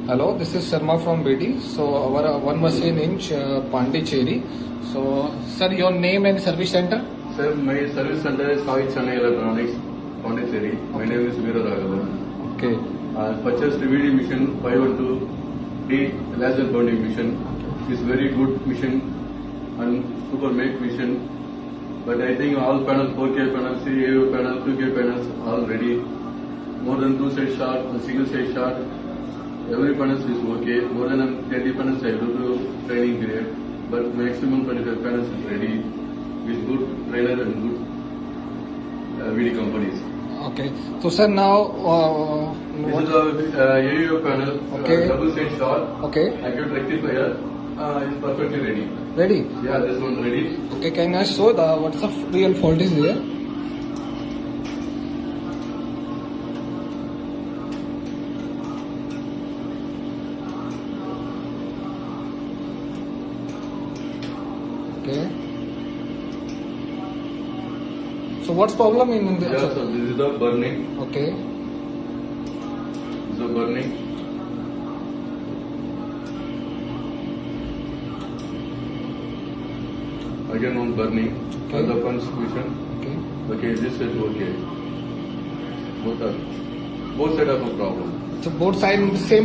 Hello, this is Sharma from BD. So our one machine in Pondicherry. So sir, your name and service center? Sir, my service center is Sai Chennai Electronics, Pondicherry. My name is Veera Raghavan. Okay. I purchased VD machine 512D laser bonding machine. It's very good machine and super make machine. But I think all panels, 4K panels, AO panels, 2K panels, all ready. More than 2 side shot, a single side shot. Every panels is okay. More than 30 panels I do training period. But maximum 25 panels is ready with good trainer and good VD companies. Okay. So sir, now This is the AO panel, Okay. double side shot. Okay. Acute rectifier is perfectly ready. Ready? Yeah, this one ready. Okay. Can I show the what's the real fault is here? Okay. So what's problem in the? Yeah, so this is the burning. Okay. This is the burning. Again one burning. Okay. The constitution. Okay. Okay, this is okay. Both side of a problem. So both sides same.